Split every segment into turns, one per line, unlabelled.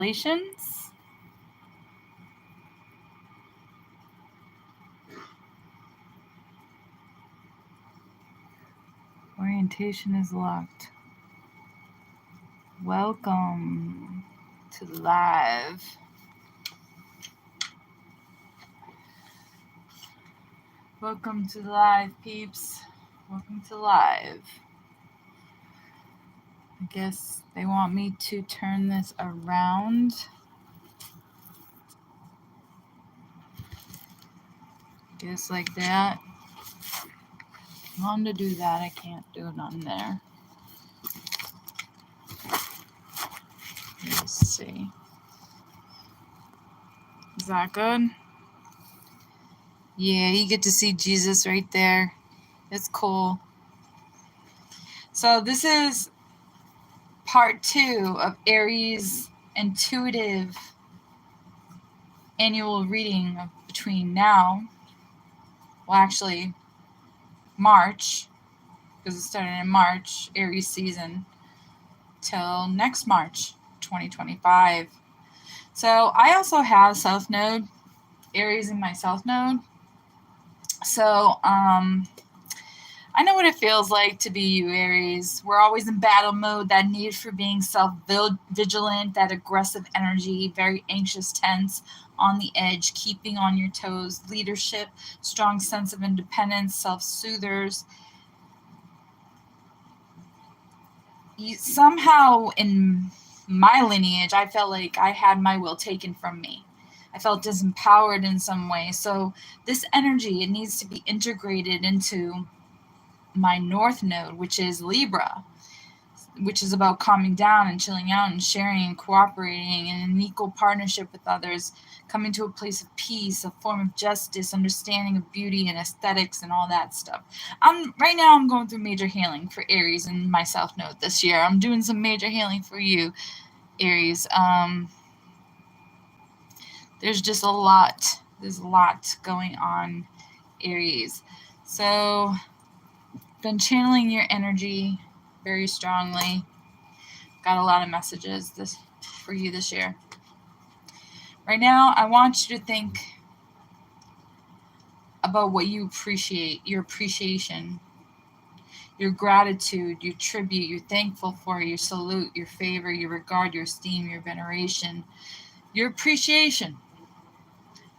Revelations. Orientation is locked. Welcome to the live. Welcome to the live, peeps. Welcome to live. I guess they want me to turn this around. Just like that. I want to do that. I can't do it on there. Let's see. Is that good? Yeah, you get to see Jesus right there. It's cool. So this is part 2 of Aries intuitive annual reading between now, well actually March, because it started in March, Aries season, till next March 2025. So I also have South Node, Aries in my South Node. So I know what it feels like to be you, Aries. We're always in battle mode, that need for being self-vigilant, that aggressive energy, very anxious, tense, on the edge, keeping on your toes, leadership, strong sense of independence, self-soothers. Somehow in my lineage, I felt like I had my will taken from me. I felt disempowered in some way. So this energy, it needs to be integrated into my North Node, which is Libra, which is about calming down and chilling out and sharing and cooperating in an equal partnership with others, coming to a place of peace, a form of justice, understanding of beauty and aesthetics and all that stuff. Right now I'm going through major healing for Aries in my South Node this year. I'm doing some major healing for you, Aries. There's just a lot. There's a lot going on, Aries. So been channeling your energy very strongly. Got a lot of messages for you this year. Right now, I want you to think about what you appreciate, your appreciation, your gratitude, your tribute, you're thankful for, your salute, your favor, your regard, your esteem, your veneration, your appreciation.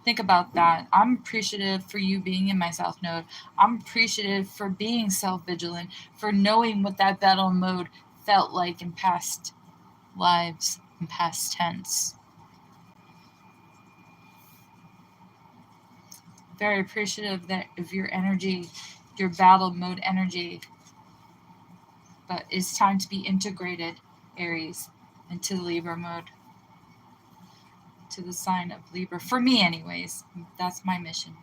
Think about that. I'm appreciative for you being in my South Node. I'm appreciative for being self-vigilant, for knowing what that battle mode felt like in past lives, in past tense. Very appreciative of your energy, your battle mode energy. But it's time to be integrated, Aries, into Libra mode, to the sign of Libra. For me, anyways. That's my mission.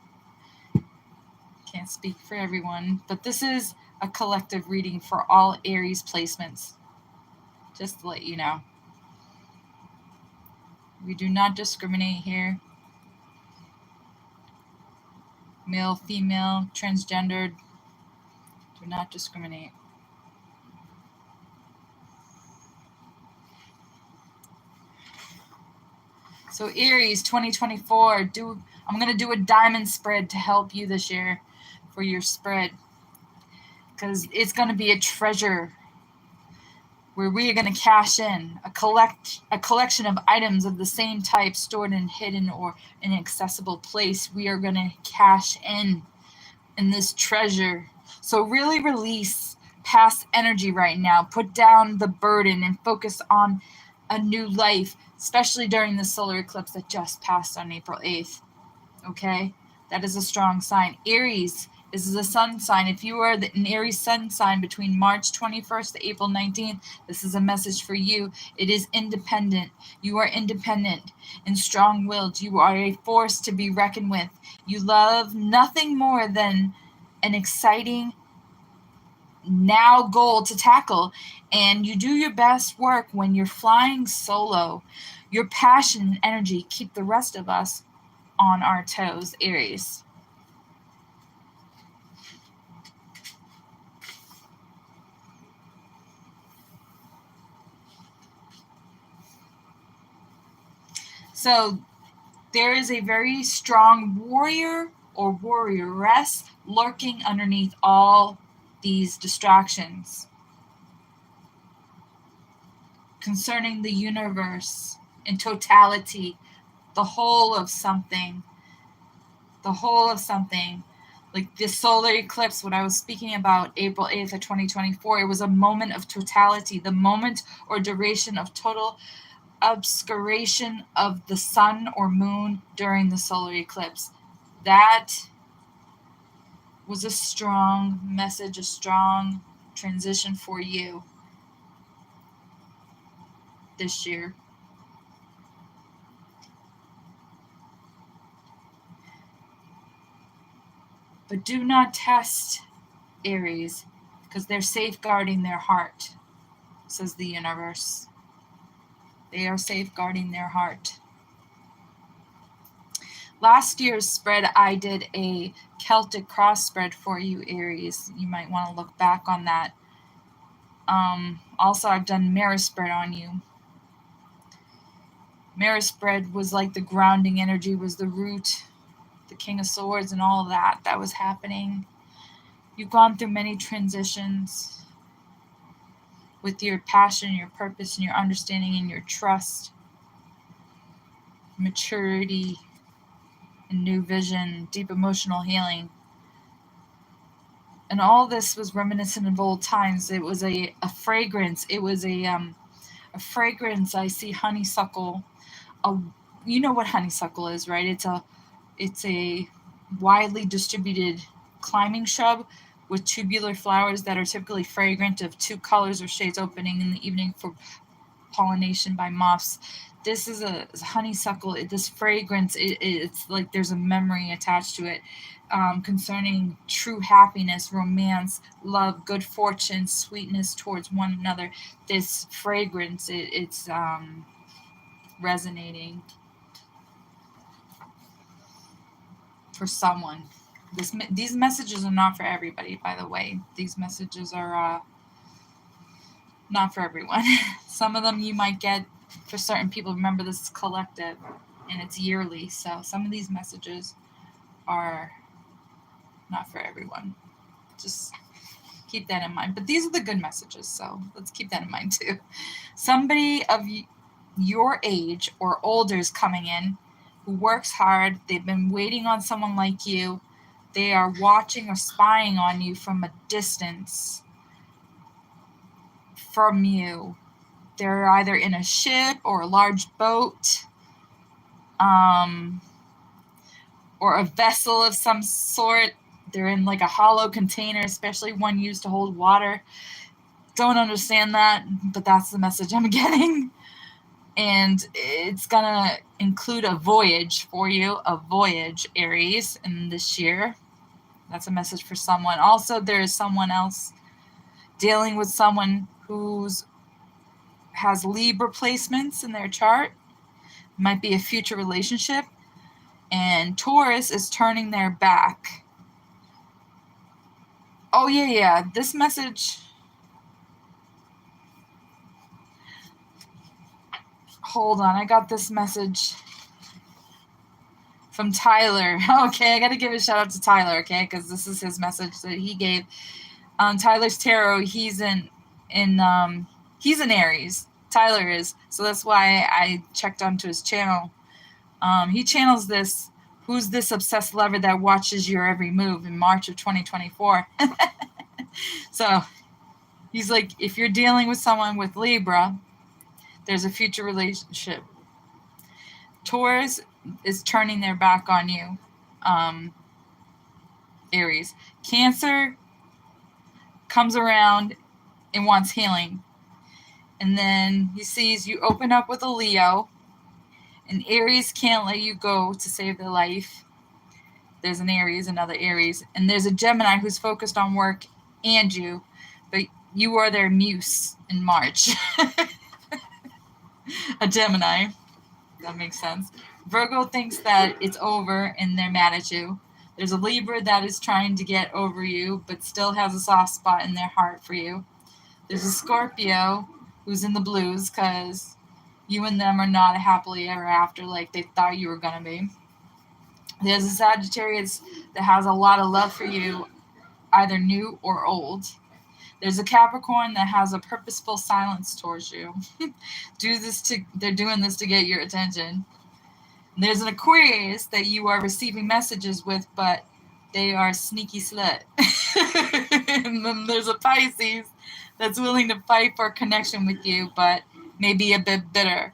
Can't speak for everyone, but this is a collective reading for all Aries placements. Just to let you know. We do not discriminate here. Male, female, transgendered. Do not discriminate. So Aries 2024, I'm going to do a diamond spread to help you this year for your spread, because it's going to be a treasure where we are going to cash in a collection of items of the same type stored and hidden or in an accessible place. We are going to cash in this treasure. So really release past energy right now. Put down the burden and focus on a new life, especially during the solar eclipse that just passed on April 8th. Okay? That is a strong sign. Aries is the sun sign. If you are an Aries sun sign between March 21st to April 19th, this is a message for you. It is independent. You are independent and strong-willed. You are a force to be reckoned with. You love nothing more than an exciting now goal to tackle, and you do your best work when you're flying solo. Your passion and energy keep the rest of us on our toes, Aries. So there is a very strong warrior or warrioress lurking underneath all these distractions concerning the universe in totality, the whole of something, the whole of something. Like the solar eclipse, what I was speaking about, April 8th of 2024, it was a moment of totality, the moment or duration of total obscuration of the sun or moon during the solar eclipse. That was a strong message, a strong transition for you this year. But do not test Aries, because they're safeguarding their heart, says the universe. They are safeguarding their heart. Last year's spread, I did a Celtic cross spread for you, Aries. You might want to look back on that. Also, I've done mirror spread on you. Mirror spread was like the grounding energy, was the root, the King of Swords, and all of that was happening. You've gone through many transitions with your passion, your purpose, and your understanding and your trust, maturity, and new vision, deep emotional healing. And all this was reminiscent of old times. It was a fragrance. It was a fragrance. I see honeysuckle. You know what honeysuckle is, right? It's a widely distributed climbing shrub with tubular flowers that are typically fragrant, of 2 colors or shades, opening in the evening for pollination by moths. This is a honeysuckle. This fragrance, it's like there's a memory attached to it, concerning true happiness, romance, love, good fortune, sweetness towards one another. This fragrance, it's resonating for someone. These messages are not for everybody, by the way. These messages are not for everyone. Some of them you might get for certain people. Remember, this is collective and it's yearly, so some of these messages are not for everyone. Just keep that in mind. But these are the good messages, so let's keep that in mind too. Somebody of your age or older is coming in who works hard. They've been waiting on someone like you. They are watching or spying on you from a distance from you. They're either in a ship or a large boat, or a vessel of some sort. They're in like a hollow container, especially one used to hold water. Don't understand that, but that's the message I'm getting. And it's going to include a voyage for you, a voyage, Aries, in this year. That's a message for someone. Also, there is someone else dealing with someone who's has Libra placements in their chart. Might be a future relationship. And Taurus is turning their back. Oh, yeah. This message... Hold on, I got this message from Tyler. Okay, I got to give a shout out to Tyler, okay, because this is his message that he gave. Tyler's tarot. He's in Aries. Tyler is, so that's why I checked onto his channel. He channels this. Who's this obsessed lover that watches your every move in March of 2024? So he's like, if you're dealing with someone with Libra, there's a future relationship. Taurus is turning their back on you, Aries. Cancer comes around and wants healing. And then he sees you open up with a Leo, and Aries can't let you go to save their life. There's an Aries, another Aries, and there's a Gemini who's focused on work and you, but you are their muse in March. A Gemini. That makes sense. Virgo thinks that it's over and they're mad at you. There's a Libra that is trying to get over you but still has a soft spot in their heart for you. There's a Scorpio who's in the blues because you and them are not happily ever after like they thought you were going to be. There's a Sagittarius that has a lot of love for you, either new or old. There's a Capricorn that has a purposeful silence towards you. They're doing this to get your attention. There's an Aquarius that you are receiving messages with, but they are a sneaky slut. And then there's a Pisces that's willing to fight for a connection with you, but maybe a bit bitter.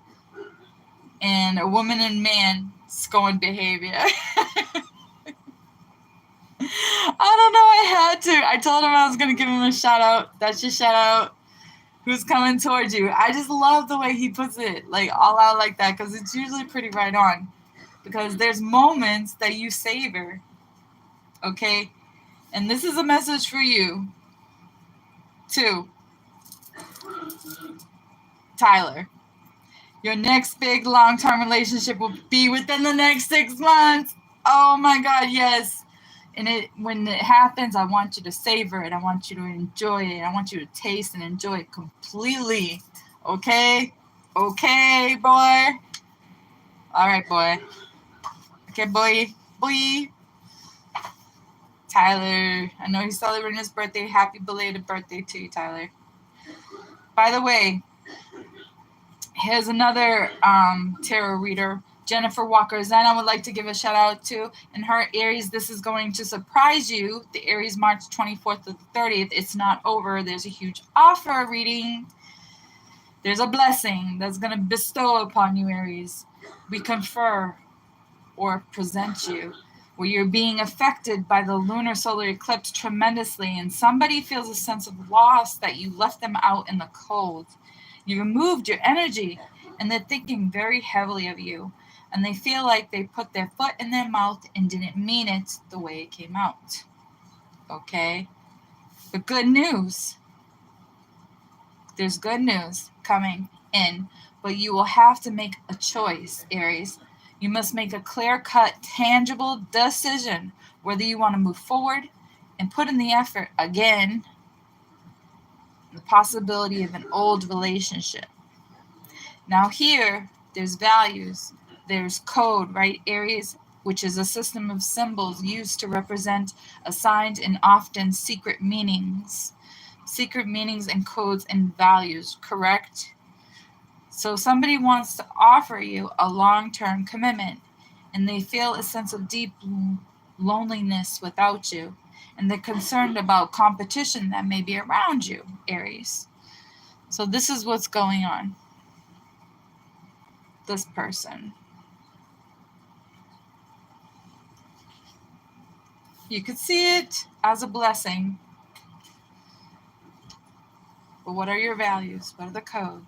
And a woman and man scorned behavior. I don't know, I had to. I told him I was going to give him a shout out. That's your shout out. Who's coming towards you? I just love the way he puts it, like all out like that, because it's usually pretty right on. Because there's moments that you savor. Okay? And this is a message for you, too. Tyler, your next big long-term relationship will be within the next 6 months. Oh my God, yes. And when it happens, I want you to savor it. I want you to enjoy it. I want you to taste and enjoy it completely. Okay? Okay, boy? All right, boy. Okay, boy. Boy. Tyler, I know he's celebrating his birthday. Happy belated birthday to you, Tyler. By the way, here's another tarot reader, Jennifer Walker Zen. I would like to give a shout out to. And her Aries, this is going to surprise you. The Aries, March 24th to the 30th. It's not over. There's a huge offer reading. There's a blessing that's going to bestow upon you, Aries. We confer or present you where you're being affected by the lunar solar eclipse tremendously, and somebody feels a sense of loss that you left them out in the cold. You removed your energy, and they're thinking very heavily of you, and they feel like they put their foot in their mouth and didn't mean it the way it came out. Okay? But good news. There's good news coming in, but you will have to make a choice, Aries. You must make a clear-cut, tangible decision whether you want to move forward and put in the effort again, the possibility of an old relationship. Now here, there's values, there's code, right, Aries, which is a system of symbols used to represent assigned and often secret meanings and codes and values, correct? So somebody wants to offer you a long-term commitment, and they feel a sense of deep loneliness without you, and they're concerned about competition that may be around you, Aries. So this is what's going on. This person. You could see it as a blessing. But what are your values? What are the code?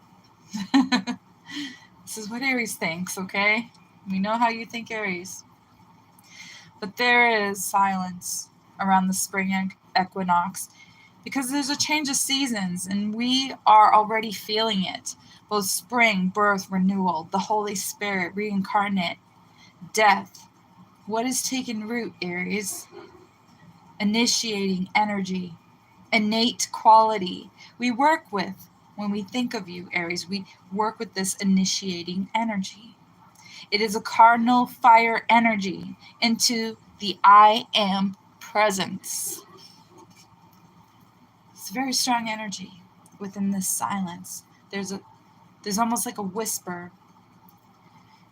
This is what Aries thinks, okay? We know how you think, Aries. But there is silence around the spring equinox because there's a change of seasons, and we are already feeling it. Both spring, birth, renewal, the Holy Spirit, reincarnate, death. What is taking root, Aries? Initiating energy, innate quality. We work with, when we think of you, Aries, we work with this initiating energy. It is a cardinal fire energy into the I am presence. It's a very strong energy within this silence. There's almost like a whisper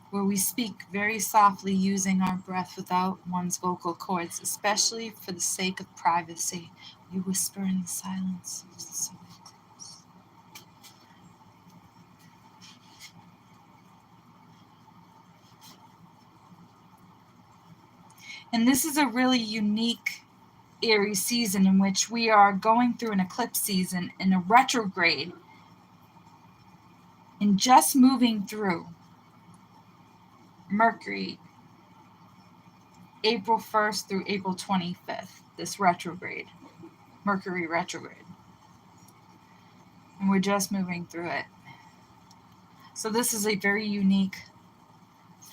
where we speak very softly using our breath without one's vocal cords, especially for the sake of privacy. We whisper in the silence. So close. And this is a really unique Aries season in which we are going through an eclipse season in a retrograde and just moving through Mercury, April 1st through April 25th, this retrograde, Mercury retrograde. And we're just moving through it. So this is a very unique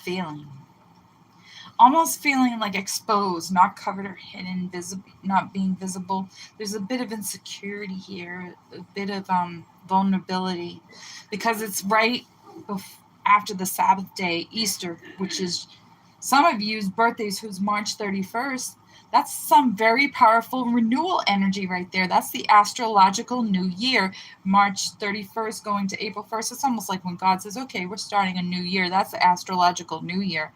feeling. Almost feeling like exposed, not covered or hidden, not being visible. There's a bit of insecurity here, a bit of vulnerability, because it's right after the Sabbath day, Easter, which is some of you's birthdays who's March 31st. That's some very powerful renewal energy right there. That's the astrological new year. March 31st going to April 1st. It's almost like when God says, okay, we're starting a new year. That's the astrological new year.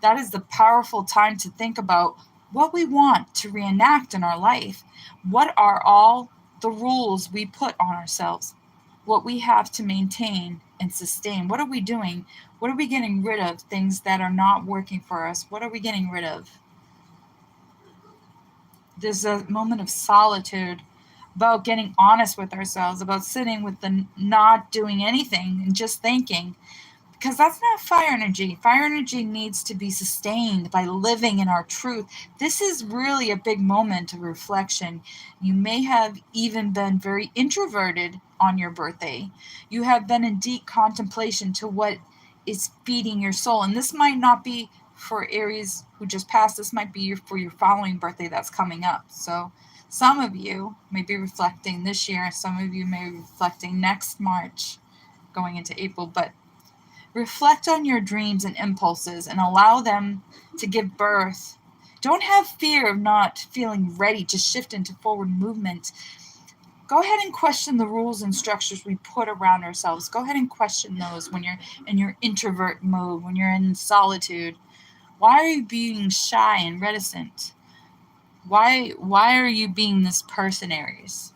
That is the powerful time to think about what we want to reenact in our life. What are all the rules we put on ourselves? What we have to maintain and sustain? What are we doing? What are we getting rid of? Things that are not working for us. What are we getting rid of? There's a moment of solitude, about getting honest with ourselves, about sitting with the not doing anything and just thinking. Because that's not fire energy. Fire energy needs to be sustained by living in our truth. This is really a big moment of reflection. You may have even been very introverted on your birthday. You have been in deep contemplation to what is feeding your soul. And this might not be for Aries who just passed. This might be for your following birthday that's coming up. So some of you may be reflecting this year. Some of you may be reflecting next March going into April. But reflect on your dreams and impulses and allow them to give birth. Don't have fear of not feeling ready to shift into forward movement. Go ahead and question the rules and structures we put around ourselves. Go ahead and question those when you're in your introvert mode, when you're in solitude. Why are you being shy and reticent? Why are you being this person, Aries?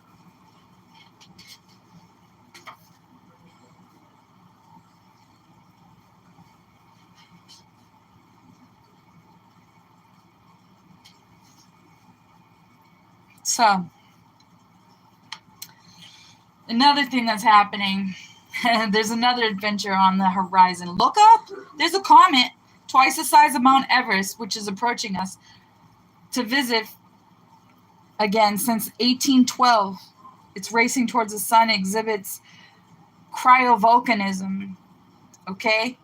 So, another thing that's happening, there's another adventure on the horizon. Look up, there's a comet twice the size of Mount Everest, which is approaching us to visit again since 1812. It's racing towards the sun, exhibits cryovolcanism, okay?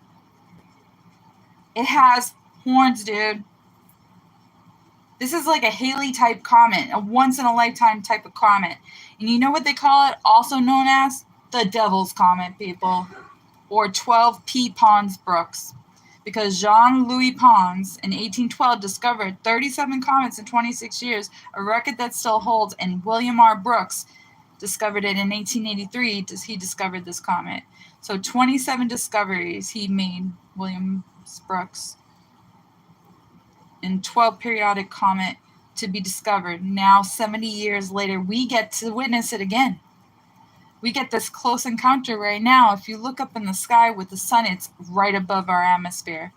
It has horns, dude. This is like a Halley-type comet, a once-in-a-lifetime type of comet. And you know what they call it? Also known as the Devil's Comet, people. Or 12 P. Pons Brooks. Because Jean-Louis Pons in 1812 discovered 37 comets in 26 years, a record that still holds, and William R. Brooks discovered it in 1883. He discovered this comet. So 27 discoveries he made, William Brooks, and 12 periodic comet to be discovered. Now, 70 years later, we get to witness it again. We get this close encounter right now. If you look up in the sky with the sun, it's right above our atmosphere.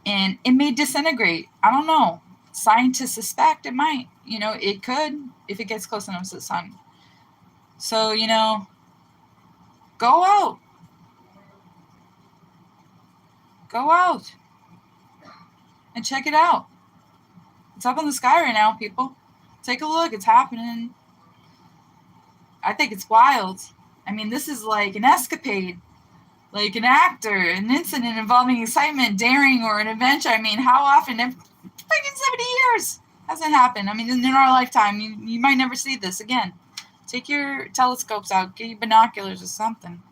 And it may disintegrate. I don't know. Scientists suspect it might. It could if it gets close enough to the sun. So, go out. Go out and check it out. It's up in the sky right now, people. Take a look. It's happening. I think it's wild. I mean, this is like an escapade, like an actor, an incident involving excitement, daring, or an adventure. I mean, how often? Freaking 70 years hasn't happened. I mean, in our lifetime, you might never see this again. Take your telescopes out, get your binoculars or something.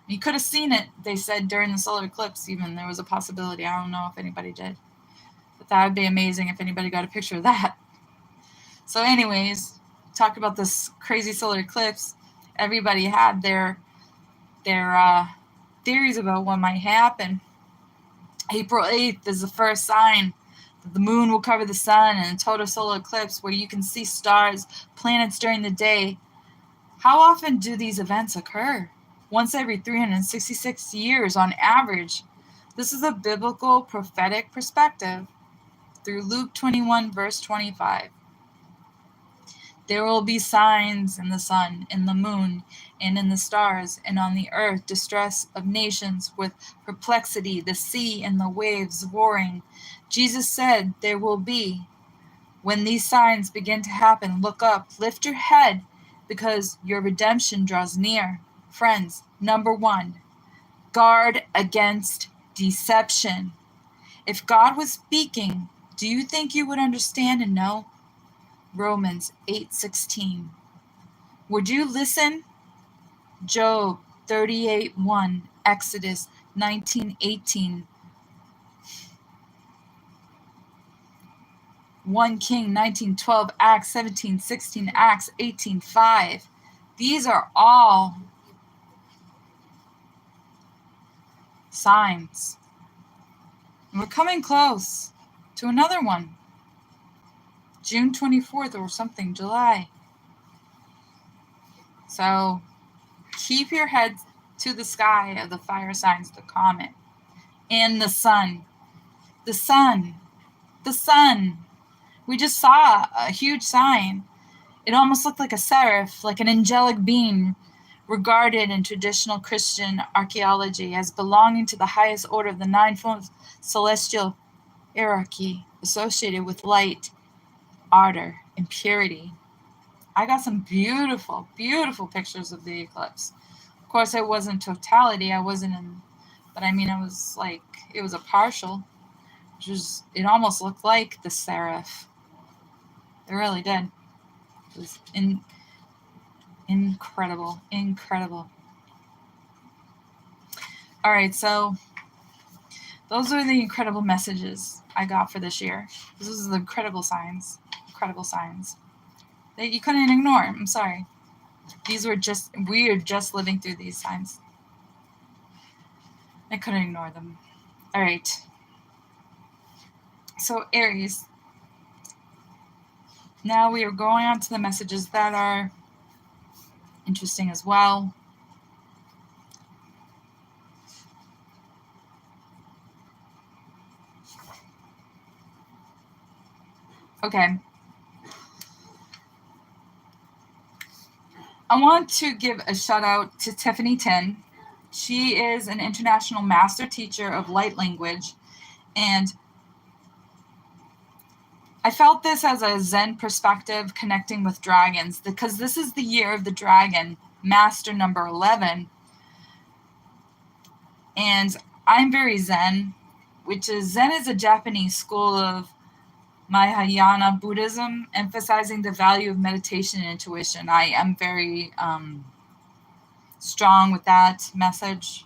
You could have seen it, they said, during the solar eclipse even. There was a possibility. I don't know if anybody did. But that would be amazing if anybody got a picture of that. So anyways, talk about this crazy solar eclipse. Everybody had their theories about what might happen. April 8th is the first sign that the moon will cover the sun in a total solar eclipse where you can see stars, planets during the day. How often do these events occur? Once every 366 years on average. This is a biblical prophetic perspective through Luke 21, verse 25. There will be signs in the sun, in the moon, and in the stars, and on the earth distress of nations with perplexity, the sea and the waves roaring. Jesus said there will be. When these signs begin to happen, look up, lift your head, because your redemption draws near. Friends, number 1, guard against deception. If God was speaking, do you think you would understand and know? Romans 8:16. Would you listen? Job 38:1, Exodus 19:18, 1 King 19:12, Acts 17:16, Acts 18:5. These are all signs. And we're coming close to another one. June 24th or something, July. So keep your head to the sky of the fire signs, the comet, and the sun. The sun. The sun. We just saw a huge sign. It almost looked like a seraph, like an angelic being, regarded in traditional Christian archaeology as belonging to the highest order of the ninefold celestial hierarchy associated with light, ardor, and purity. I got some beautiful, beautiful pictures of the eclipse. Of course, it wasn't totality. I wasn't in, but I mean, it was like, it was a partial. It almost looked like the seraph. It really did. It was incredible, incredible. All right, so those are the incredible messages I got for this year. Those are the incredible signs that you couldn't ignore. I'm sorry. We are just living through these signs. I couldn't ignore them. All right. So Aries, now we are going on to the messages that are interesting as well. Okay. I want to give a shout out to Tiffany Tin. She is an international master teacher of light language, and I felt this as a Zen perspective connecting with dragons, because this is the year of the dragon, master number 11. And I'm very Zen, Zen is a Japanese school of Mahayana Buddhism, emphasizing the value of meditation and intuition. I am very strong with that message.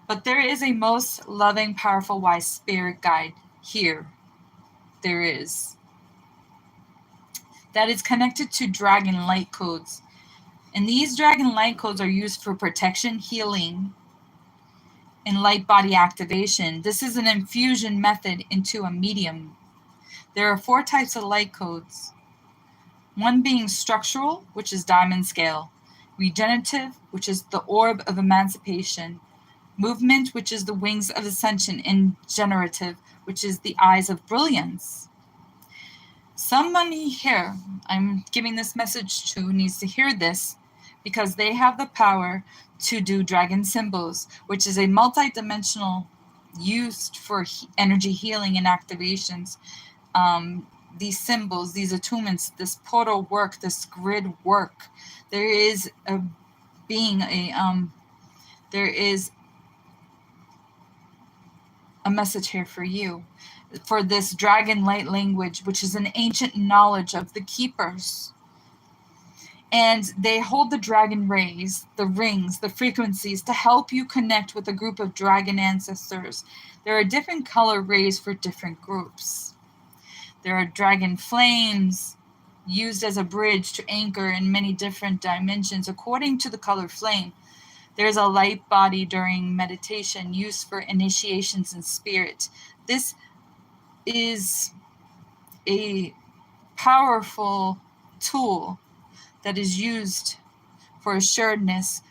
But there is a most loving, powerful, wise spirit guide here. There is. That is connected to dragon light codes. And these dragon light codes are used for protection, healing, and light body activation. This is an infusion method into a medium. There are 4 types of light codes. One being structural, which is diamond scale. Regenerative, which is the orb of emancipation. Movement, which is the wings of ascension. And generative, which is the eyes of brilliance. Somebody here, I'm giving this message to, needs to hear this, because they have the power to do dragon symbols, which is a multi-dimensional used for energy healing and activations. These symbols, these attunements, this portal work, this grid work. There is a message here for you, for this dragon light language, which is an ancient knowledge of the keepers. And they hold the dragon rays, the rings, the frequencies to help you connect with a group of dragon ancestors. There are different color rays for different groups. There are dragon flames used as a bridge to anchor in many different dimensions according to the color flame. There's a light body during meditation used for initiations in spirit. This is a powerful tool that is used for assuredness,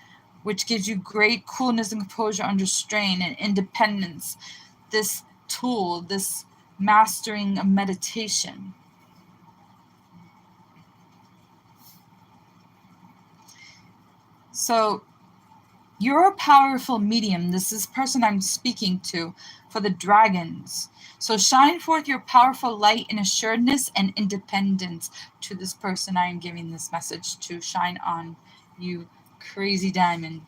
which gives you great coolness and composure under strain and independence. This tool, this mastering of meditation. So you're a powerful medium. This is the person I'm speaking to for the dragons. So shine forth your powerful light and assuredness and independence to this person I am giving this message to. Shine on, you crazy diamond.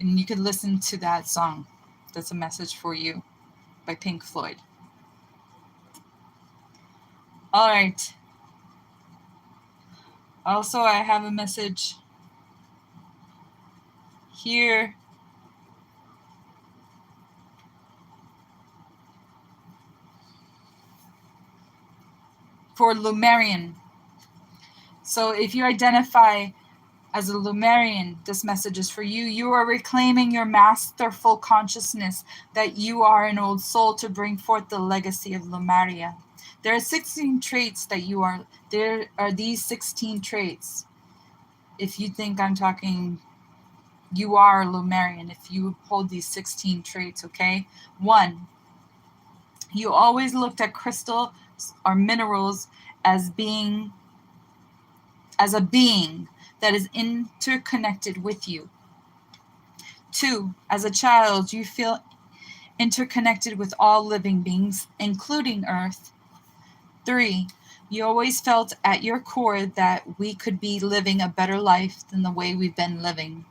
And you could listen to that song. That's a message for you by Pink Floyd. All right. Also, I have a message here. For Lumerian. So if you identify as a Lumerian, this message is for you. You are reclaiming your masterful consciousness that you are an old soul to bring forth the legacy of Lumeria. There are 16 traits that you are. There are these 16 traits. If you think I'm talking, you are Lumerian if you hold these 16 traits, okay? 1, you always looked at crystals or minerals as a being that is interconnected with you. 2, as a child, you feel interconnected with all living beings, including Earth. 3, you always felt at your core that we could be living a better life than the way we've been living.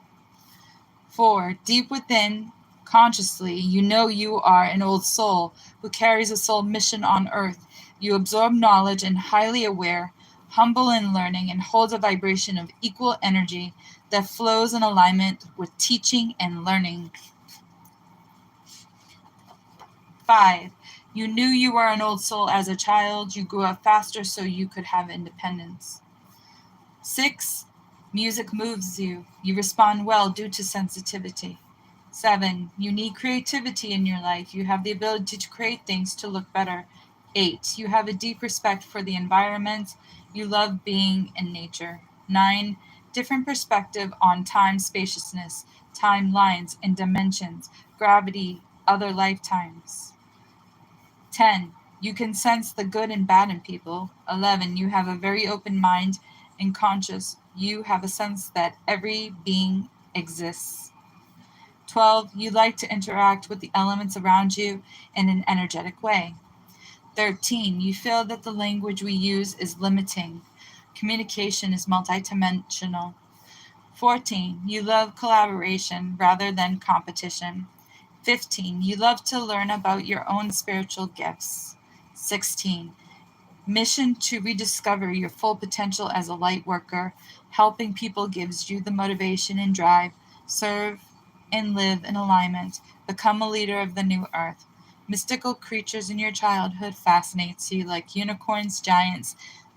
4, deep within, consciously, you know you are an old soul who carries a soul mission on Earth. You absorb knowledge and highly aware, humble in learning, and holds a vibration of equal energy that flows in alignment with teaching and learning. 5, you knew you were an old soul as a child. You grew up faster so you could have independence. 6, music moves you. You respond well due to sensitivity. 7, you need creativity in your life. You have the ability to create things to look better. 8, you have a deep respect for the environment. You love being in nature. 9, different perspective on time spaciousness, timelines and dimensions, gravity, other lifetimes. 10, you can sense the good and bad in people. 11, you have a very open mind and conscious. You have a sense that every being exists. 12, you like to interact with the elements around you in an energetic way. 13, you feel that the language we use is limiting. Communication is multidimensional. 14, you love collaboration rather than competition. 15, you love to learn about your own spiritual gifts. 16, mission to rediscover your full potential as a light worker. Helping people gives you the motivation and drive. Serve and live in alignment. Become a leader of the new earth. Mystical creatures in your childhood fascinates you, like unicorns, giants,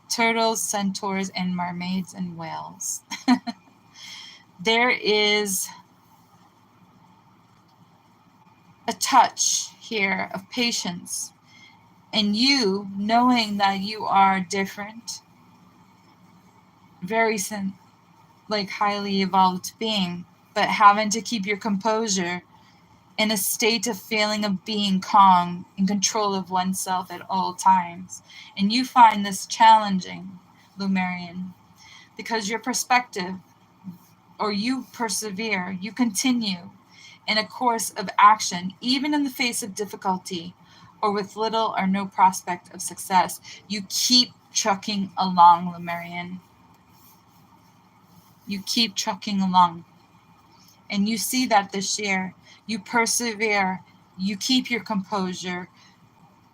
turtles, centaurs, and mermaids and whales. There is a touch here of patience, and you knowing that you are different, very highly evolved being, but having to keep your composure in a state of feeling of being calm, in control of oneself at all times. And you find this challenging, Lumerian, because your perspective, or you persevere, you continue in a course of action, even in the face of difficulty or with little or no prospect of success. You keep trucking along, Lumerian. You keep trucking along. And you see that this year. You persevere. You keep your composure.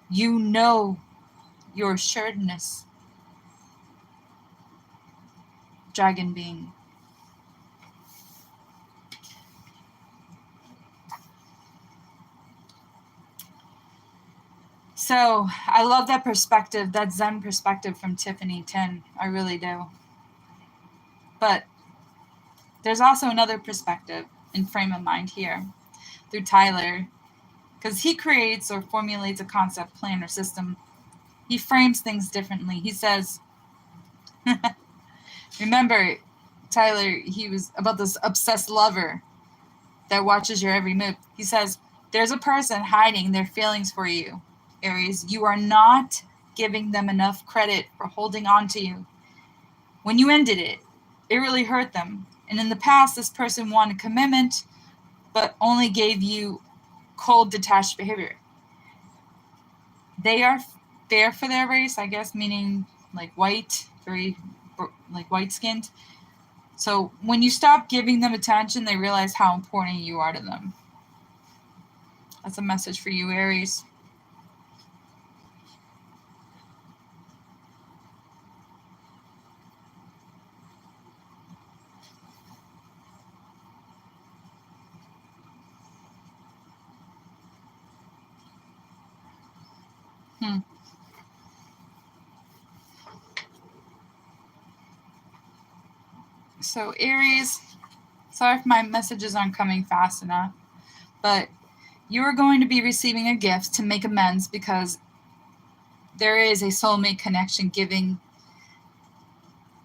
You know your assuredness. Dragon being. So I love that perspective, that Zen perspective from Tiffany 10. I really do. But there's also another perspective and frame of mind here through Tyler, because he creates or formulates a concept, plan, or system. He frames things differently. He says, remember, Tyler, he was about this obsessed lover that watches your every move. He says, there's a person hiding their feelings for you, Aries. You are not giving them enough credit for holding on to you. When you ended it, it really hurt them. And in the past, this person wanted commitment, but only gave you cold, detached behavior. They are fair for their race, I guess, meaning like white, very like white-skinned. So when you stop giving them attention, they realize how important you are to them. That's a message for you, Aries. Hmm. So Aries, sorry if my messages aren't coming fast enough, but you are going to be receiving a gift to make amends because there is a soulmate connection. Giving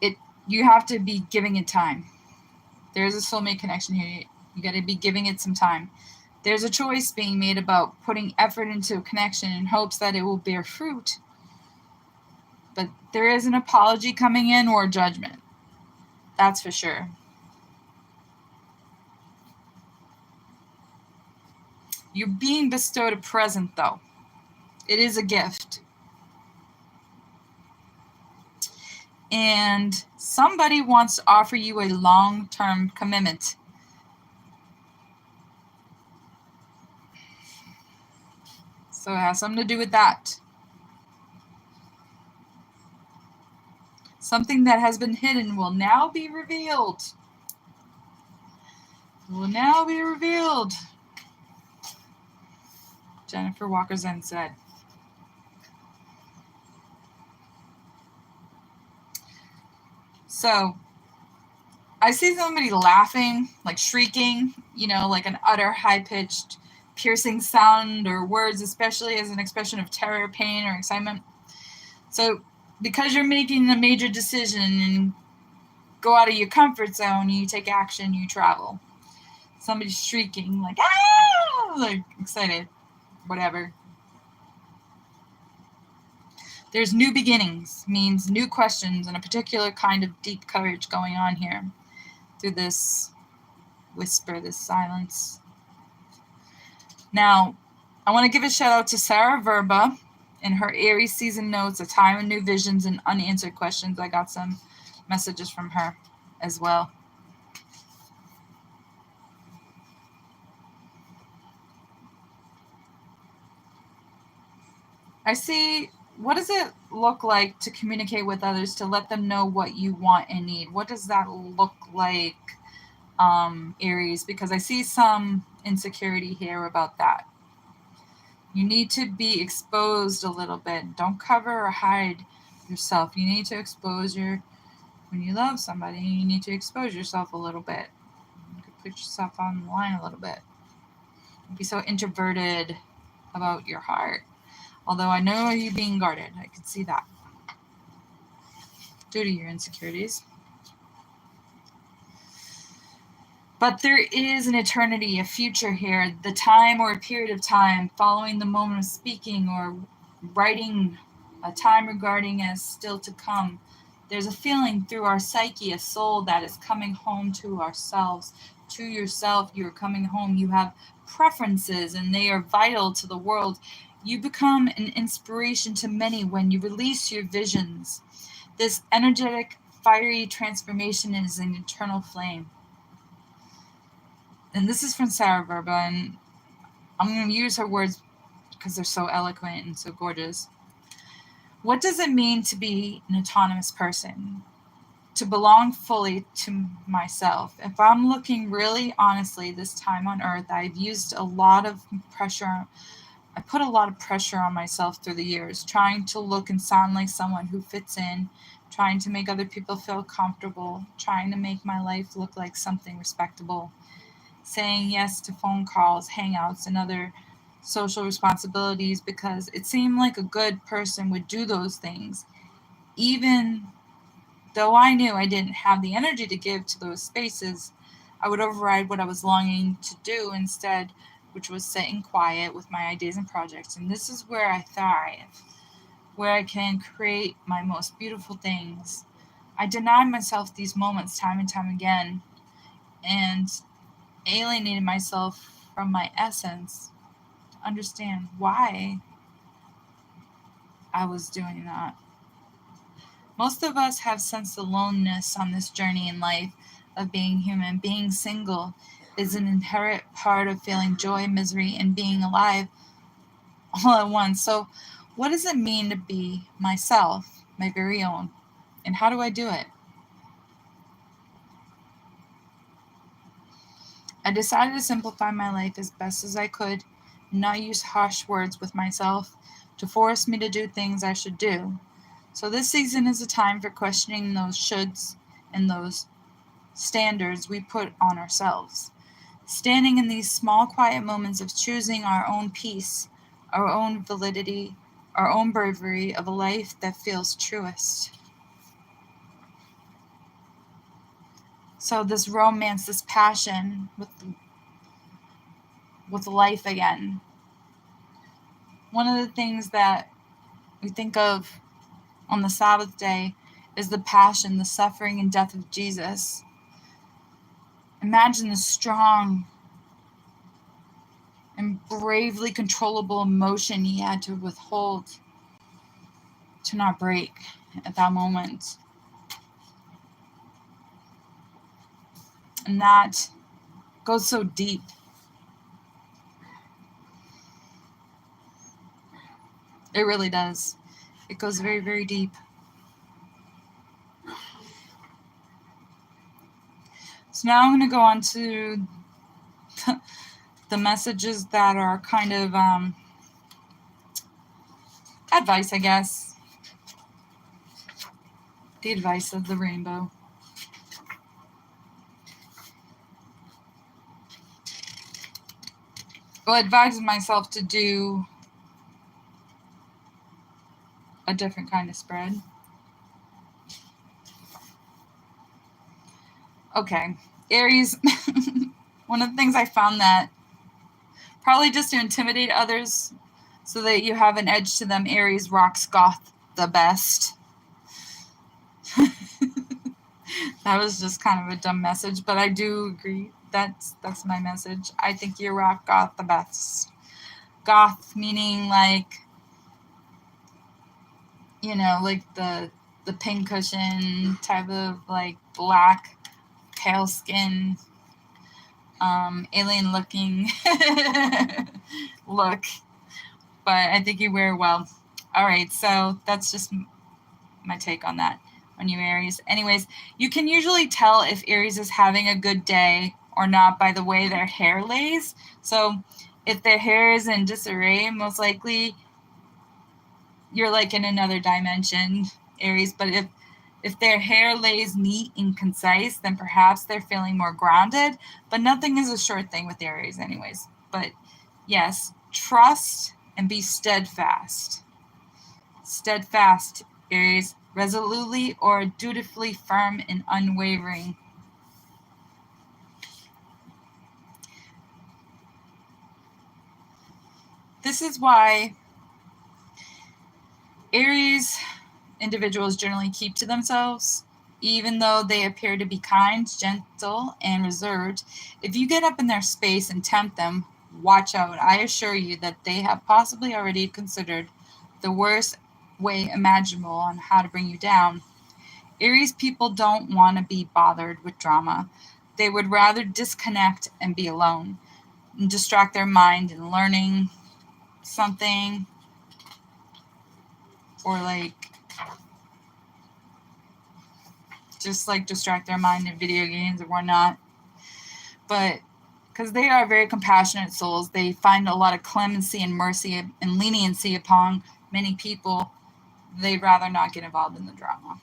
it, you have to be giving it time. There's a soulmate connection here. You got to be giving it some time. There's a choice being made about putting effort into a connection in hopes that it will bear fruit. But there is an apology coming in or judgment. That's for sure. You're being bestowed a present, though. It is a gift. And somebody wants to offer you a long-term commitment. So it has something to do with that. Something that has been hidden will now be revealed. Will now be revealed. Jennifer Walker Zen said. So I see somebody laughing, like shrieking, like an utter high-pitched, piercing sound or words, especially as an expression of terror, pain, or excitement. So because you're making a major decision and go out of your comfort zone, you take action, you travel. Somebody's shrieking, like, ah, like excited, whatever. There's new beginnings, means new questions and a particular kind of deep courage going on here through this whisper, this silence. Now, I want to give a shout out to Sarah Verba in her Aries season notes, A Time of New Visions and Unanswered Questions. I got some messages from her as well. I see, what does it look like to communicate with others to let them know what you want and need? What does that look like, Aries? Because I see some insecurity here about that. You need to be exposed a little bit. Don't cover or hide yourself. You need to expose when you love somebody, you need to expose yourself a little bit. You could put yourself on the line a little bit. Don't be so introverted about your heart. Although I know you being guarded. I can see that. Due to your insecurities. But there is an eternity, a future here, the time or a period of time following the moment of speaking or writing, a time regarding as still to come. There's a feeling through our psyche, a soul that is coming home to ourselves, to yourself. You're coming home. You have preferences and they are vital to the world. You become an inspiration to many when you release your visions. This energetic, fiery transformation is an eternal flame. And this is from Sarah Verba, and I'm going to use her words because they're so eloquent and so gorgeous. What does it mean to be an autonomous person? To belong fully to myself. If I'm looking really honestly this time on earth, I've used a lot of pressure. I put a lot of pressure on myself through the years, trying to look and sound like someone who fits in, trying to make other people feel comfortable, trying to make my life look like something respectable. Saying yes to phone calls, hangouts, and other social responsibilities because it seemed like a good person would do those things, even though I knew I didn't have the energy to give to those spaces. I would override what I was longing to do instead, which was sitting quiet with my ideas and projects. And this is where I thrive, where I can create my most beautiful things. I denied myself these moments time and time again, and alienated myself from my essence to understand why I was doing that. Most of us have sensed the loneliness on this journey in life of being human. Being single is an inherent part of feeling joy, misery, and being alive all at once. So, what does it mean to be myself, my very own? And how do I do it? I decided to simplify my life as best as I could, not use harsh words with myself, to force me to do things I should do. So this season is a time for questioning those shoulds and those standards we put on ourselves. Standing in these small, quiet moments of choosing our own peace, our own validity, our own bravery of a life that feels truest. So this romance, this passion with life again. One of the things that we think of on the Sabbath day is the passion, the suffering and death of Jesus. Imagine the strong and bravely controllable emotion he had to withhold to not break at that moment. And that goes so deep. It really does. It goes very, very deep. So now I'm going to go on to the messages that are kind of advice, I guess. The advice of the rainbow. Well, I advised myself to do a different kind of spread. Okay, Aries, one of the things I found that probably just to intimidate others so that you have an edge to them, Aries rocks goth the best. That was just kind of a dumb message, but I do agree. That's my message. I think you rock goth the best. Goth meaning like, you know, like the pincushion type of like black, pale skin, alien looking look. But I think you wear well. All right, so that's just my take on that. On you, Aries. Anyways, you can usually tell if Aries is having a good day or not by the way their hair lays. So if their hair is in disarray, most likely you're like in another dimension, Aries. But if their hair lays neat and concise, then perhaps they're feeling more grounded. But nothing is a sure thing with Aries anyways. But yes, trust and be steadfast. Steadfast, Aries. Resolutely or dutifully firm and unwavering. This is why Aries individuals generally keep to themselves, even though they appear to be kind, gentle, and reserved. If you get up in their space and tempt them, watch out. I assure you that they have possibly already considered the worst way imaginable on how to bring you down. Aries people don't want to be bothered with drama. They would rather disconnect and be alone and distract their mind in learning something or like just like distract their mind in video games or whatnot. But because they are very compassionate souls, they find a lot of clemency and mercy and leniency upon many people. They'd rather not get involved in the drama.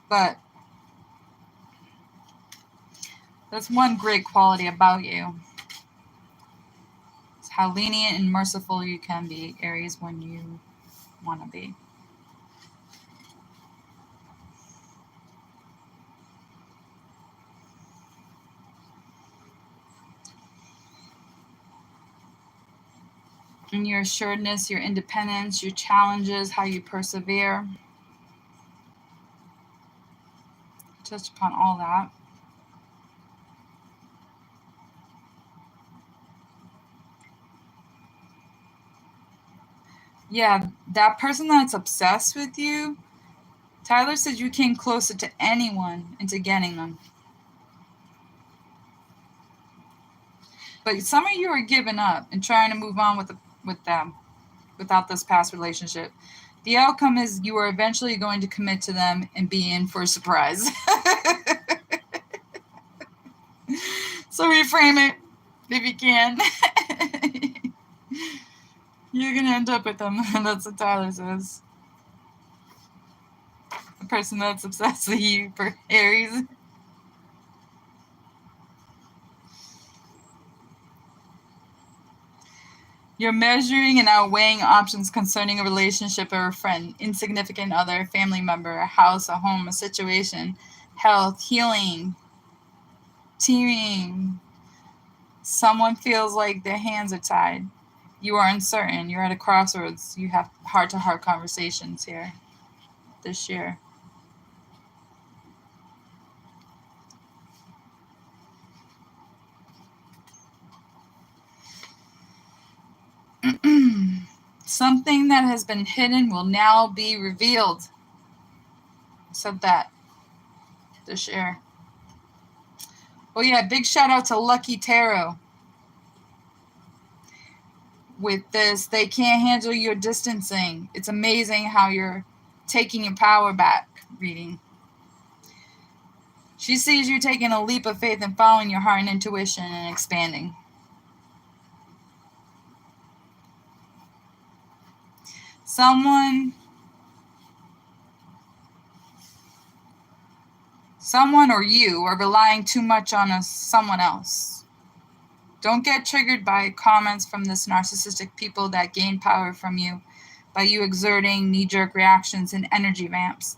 But that's one great quality about you. It's how lenient and merciful you can be, Aries, when you want to be. And your assuredness, your independence, your challenges, how you persevere. Touch upon all that. Yeah, that person that's obsessed with you, Tyler said you came closer to anyone into getting them. But some of you are giving up and trying to move on with them without this past relationship. The outcome is you are eventually going to commit to them and be in for a surprise. So reframe it if you can. You're going to end up with them. That's what Tyler says. The person that's obsessed with you for Aries. You're measuring and outweighing options concerning a relationship or a friend, insignificant other, family member, a house, a home, a situation, health, healing, teaming. Someone feels like their hands are tied. You are uncertain. You're at a crossroads. You have heart-to-heart conversations here this year. Something that has been hidden will now be revealed. Said that this year. Oh yeah, big shout out to Lucky Tarot. With this, they can't handle your distancing. It's amazing how you're taking your power back reading. She sees you taking a leap of faith and following your heart and intuition and expanding. Someone or you are relying too much on someone else. Don't get triggered by comments from this narcissistic people that gain power from you by you exerting knee-jerk reactions and energy vamps.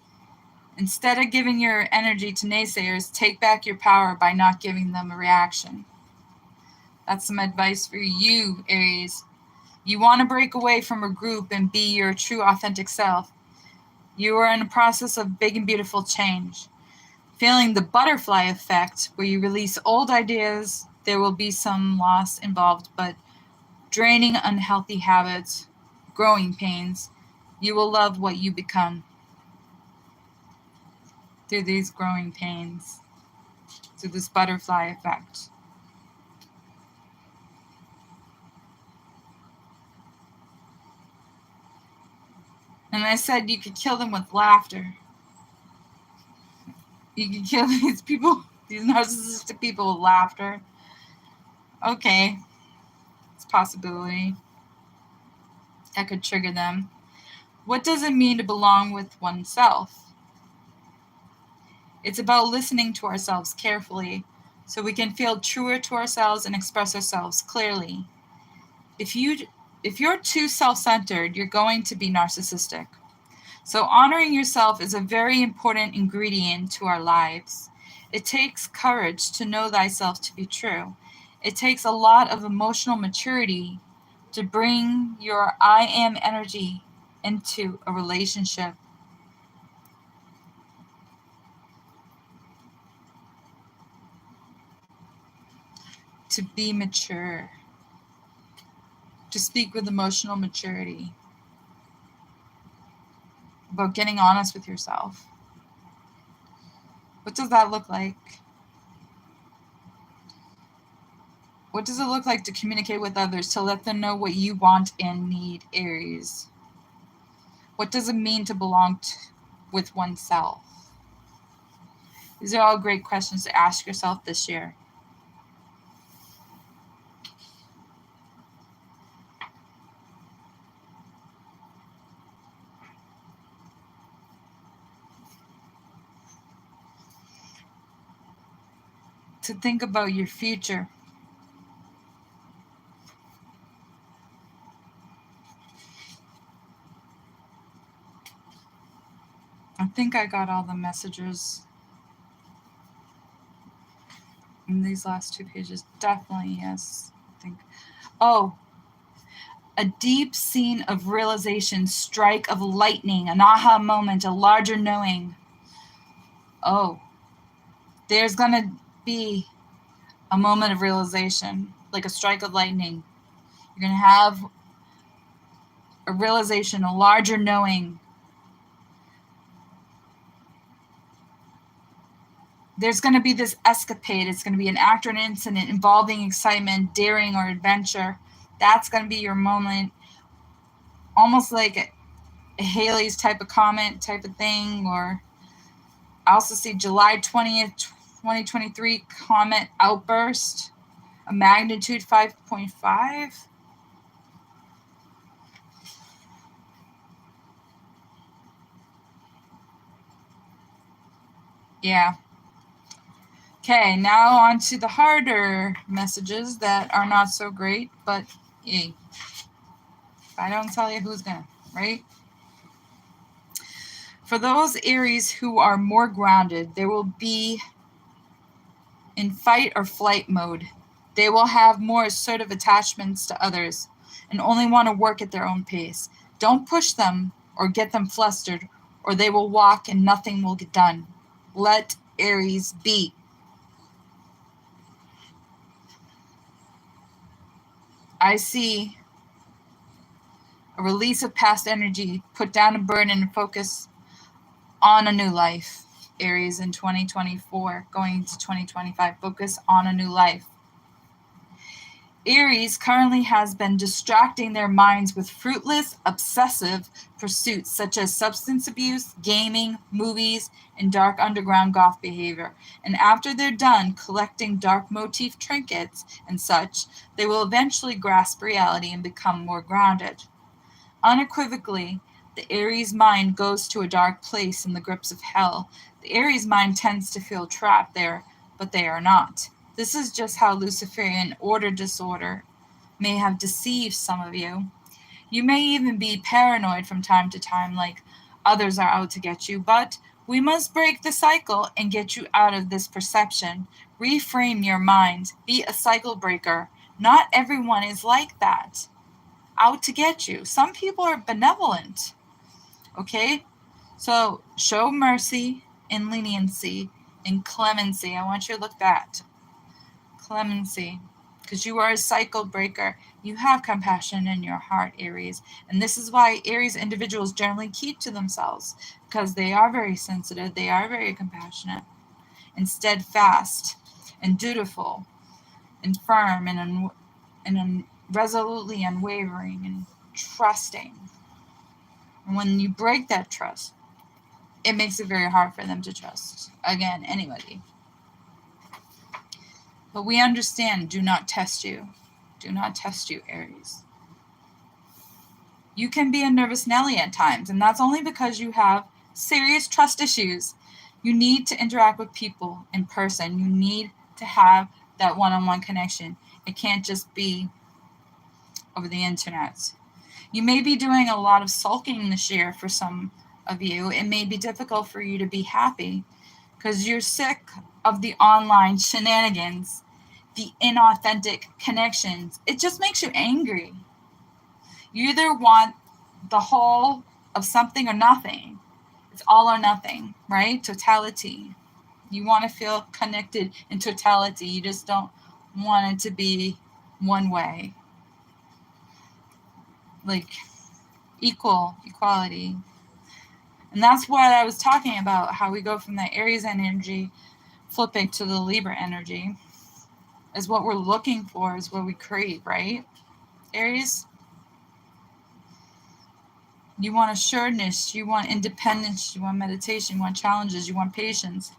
Instead of giving your energy to naysayers, take back your power by not giving them a reaction. That's some advice for you, Aries. You want to break away from a group and be your true authentic self. You are in a process of big and beautiful change. Feeling the butterfly effect, where you release old ideas, there will be some loss involved, but draining unhealthy habits, growing pains, you will love what you become through these growing pains, through this butterfly effect. And I said you could kill them with laughter. You could kill these people, these narcissistic people with laughter. Okay, it's a possibility. That could trigger them. What does it mean to belong with oneself? It's about listening to ourselves carefully so we can feel truer to ourselves and express ourselves clearly. If you're too self-centered, you're going to be narcissistic. So honoring yourself is a very important ingredient to our lives. It takes courage to know thyself to be true. It takes a lot of emotional maturity to bring your I am energy into a relationship. To be mature. To speak with emotional maturity. About getting honest with yourself. What does that look like? What does it look like to communicate with others, to let them know what you want and need, Aries? What does it mean to belong with oneself? These are all great questions to ask yourself this year. To think about your future. I think I got all the messages in these last two pages. Definitely, yes. I think. Oh, a deep scene of realization, strike of lightning, an aha moment, a larger knowing. Oh, there's going to be a moment of realization, like a strike of lightning. You're going to have a realization, a larger knowing. There's going to be this escapade. It's going to be an act or an incident involving excitement, daring, or adventure. That's going to be your moment. Almost like a Halley's type of comet type of thing. Or I also see July 20th, 2023 comet outburst, a magnitude 5.5. Yeah. Okay, now on to the harder messages that are not so great, but hey, if I don't tell you, who's gonna, right? For those Aries who are more grounded, they will be in fight or flight mode. They will have more assertive attachments to others and only want to work at their own pace. Don't push them or get them flustered, or they will walk and nothing will get done. Let Aries be. I see a release of past energy, put down a burden and focus on a new life. Aries in 2024, going into 2025, focus on a new life. Aries currently has been distracting their minds with fruitless, obsessive pursuits such as substance abuse, gaming, movies, and dark underground goth behavior. And after they're done collecting dark motif trinkets and such, they will eventually grasp reality and become more grounded. Unequivocally, the Aries mind goes to a dark place in the grips of hell. The Aries mind tends to feel trapped there, but they are not. This is just how Luciferian order disorder may have deceived some of you. You may even be paranoid from time to time, like others are out to get you, but we must break the cycle and get you out of this perception. Reframe your mind. Be a cycle breaker. Not everyone is like that, out to get you. Some people are benevolent, okay? So show mercy and leniency and clemency. I want you to look at that. Clemency, because you are a cycle breaker. You have compassion in your heart, Aries. And this is why Aries individuals generally keep to themselves, because they are very sensitive, they are very compassionate and steadfast and dutiful and firm and resolutely unwavering and trusting. And when you break that trust, it makes it very hard for them to trust, again, anybody. But we understand, do not test you. Do not test you, Aries. You can be a nervous Nelly at times, and that's only because you have serious trust issues. You need to interact with people in person. You need to have that one-on-one connection. It can't just be over the internet. You may be doing a lot of sulking this year for some of you. It may be difficult for you to be happy because you're sick of the online shenanigans, the inauthentic connections. It just makes you angry. You either want the whole of something or nothing. It's all or nothing, right? Totality. You want to feel connected in totality. You just don't want it to be one way. Like equality. And that's what I was talking about, how we go from the Aries energy flipping to the Libra energy is what we're looking for, is what we crave, right? Aries, you want assuredness, you want independence, you want meditation, you want challenges, you want patience.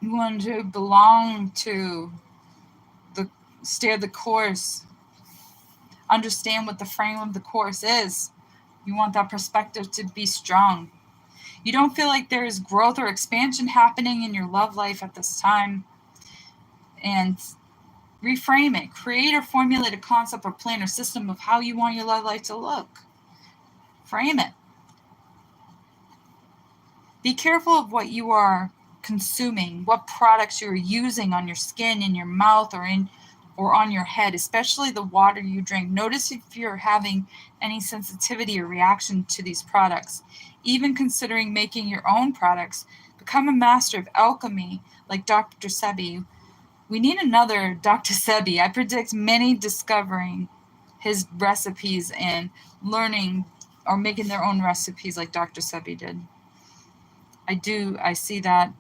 You want to belong to steer the course, understand what the frame of the course is. You want that perspective to be strong. You don't feel like there is growth or expansion happening in your love life at this time. And reframe it. Create or formulate a concept or plan or system of how you want your love life to look. Frame it. Be careful of what you are consuming, what products you're using on your skin, in your mouth, or on your head, especially the water you drink. Notice if you're having any sensitivity or reaction to these products. Even considering making your own products, become a master of alchemy like Dr. Sebi. We need another Dr. Sebi. I predict many discovering his recipes and learning or making their own recipes like Dr. Sebi did. I see that.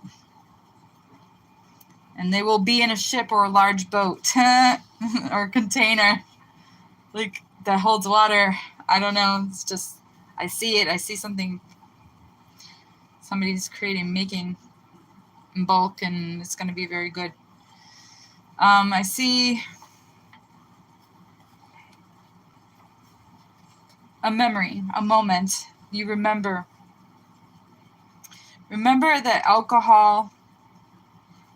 And they will be in a ship or a large boat or container like that holds water. I don't know. It's just, I see it. I see something somebody's making in bulk, and it's going to be very good. I see a memory, a moment you remember. Remember that alcohol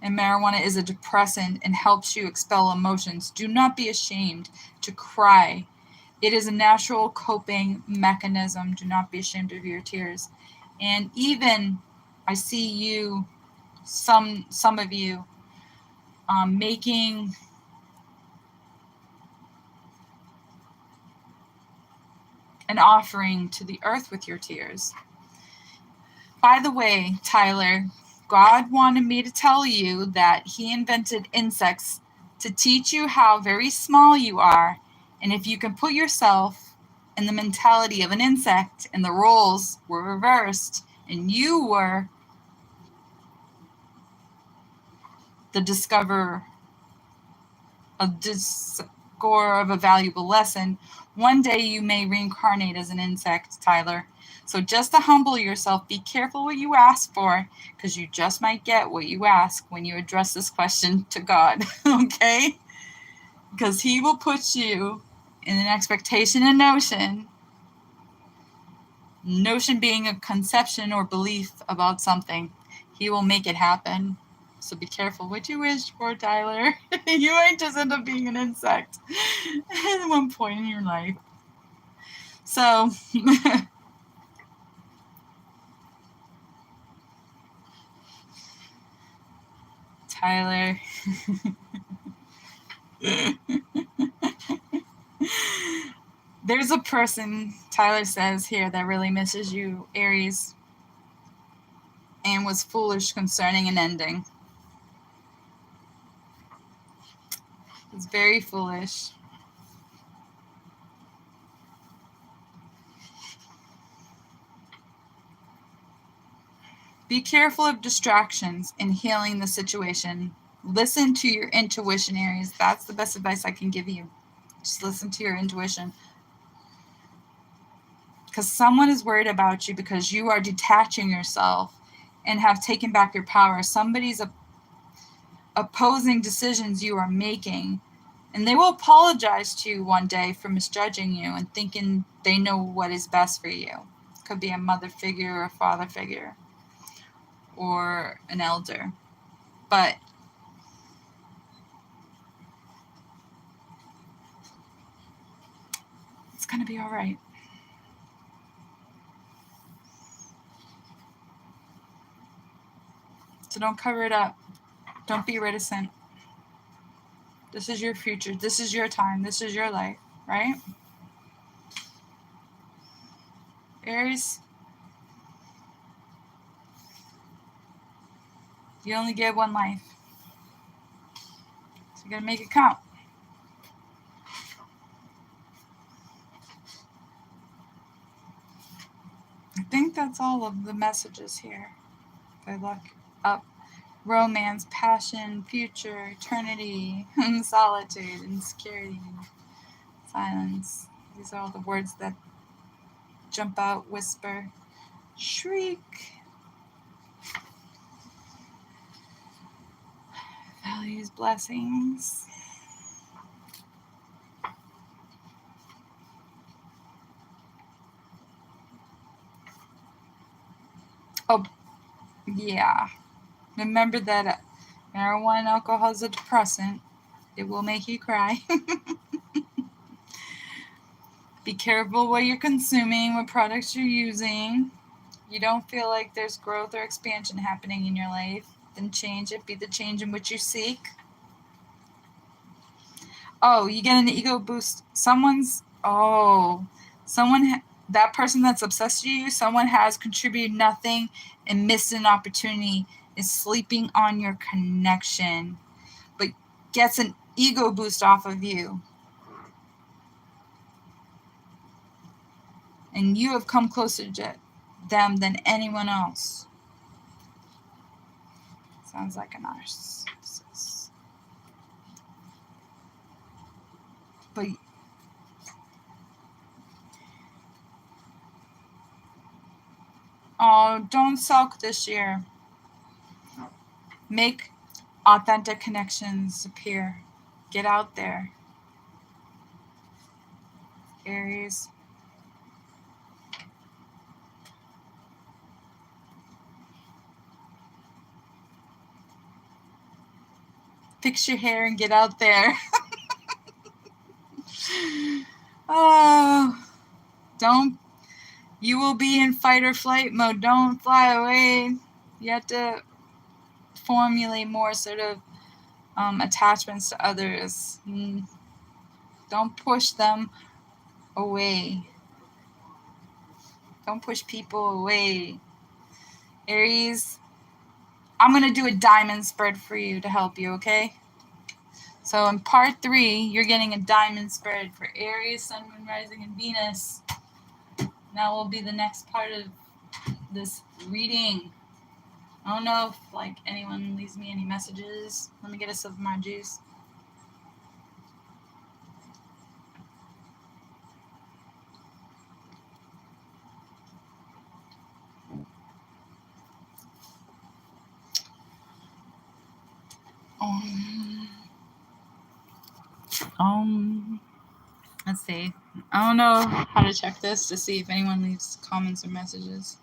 and marijuana is a depressant and helps you expel emotions. Do not be ashamed to cry. It is a natural coping mechanism. Do not be ashamed of your tears. And even I see you, some of you, making an offering to the earth with your tears. By the way, Tyler, God wanted me to tell you that He invented insects to teach you how very small you are. And if you can put yourself in the mentality of an insect and the roles were reversed and you were the discoverer, score of a valuable lesson, one day you may reincarnate as an insect, Tyler. So just to humble yourself, be careful what you ask for, because you just might get what you ask when you address this question to God, okay? Because He will put you in an expectation and notion being a conception or belief about something. He will make it happen. So be careful what you wish for, Tyler. You might just end up being an insect at one point in your life. So, Tyler. There's a person, Tyler says here, that really misses you, Aries, and was foolish concerning an ending. It's very foolish. Be careful of distractions in healing the situation. Listen to your intuition, Aries. That's the best advice I can give you. Just listen to your intuition. Because someone is worried about you because you are detaching yourself and have taken back your power. Somebody's opposing decisions you are making. And they will apologize to you one day for misjudging you and thinking they know what is best for you. Could be a mother figure or a father figure or an elder. But it's going to be all right. So don't cover it up. Don't be reticent. This is your future. This is your time. This is your life, right? Aries, you only get one life. So you got to make it count. I think that's all of the messages here. If I look up, romance, passion, future, eternity, solitude, insecurity, silence. These are all the words that jump out, whisper, shriek, values, blessings. Oh, yeah. Remember that marijuana and alcohol is a depressant. It will make you cry. Be careful what you're consuming, what products you're using. You don't feel like there's growth or expansion happening in your life, then change it. Be the change in which you seek. Oh, you get an ego boost. That person that's obsessed with you, someone has contributed nothing and missed an opportunity, is sleeping on your connection, but gets an ego boost off of you. And you have come closer to them than anyone else. Sounds like a narcissist. But don't sulk this year. Make authentic connections appear. Get out there. Aries. fix your hair and get out there. Oh, you will be in fight or flight mode. Don't fly away. You have to formulate more sort of attachments to others. Don't push them away. Don't push people away. Aries, I'm going to do a diamond spread for you to help you, okay? So in part 3, you're getting a diamond spread for Aries, Sun, Moon, Rising, and Venus. That will be the next part of this reading. I don't know if anyone leaves me any messages. Let me get a sip of my juice. Let's see. I don't know how to check this to see if anyone leaves comments or messages.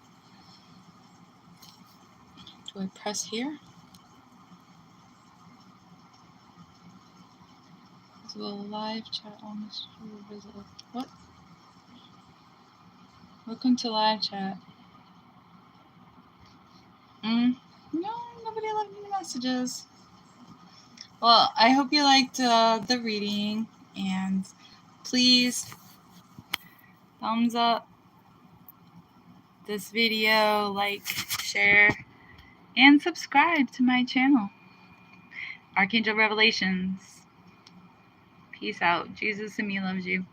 Do I press here? Visible live chat on this visible. What? Welcome to live chat. No, nobody left me messages. Well, I hope you liked the reading, and please thumbs up this video, like, share, and subscribe to my channel, Archangel Revelations. Peace out. Jesus and me loves you.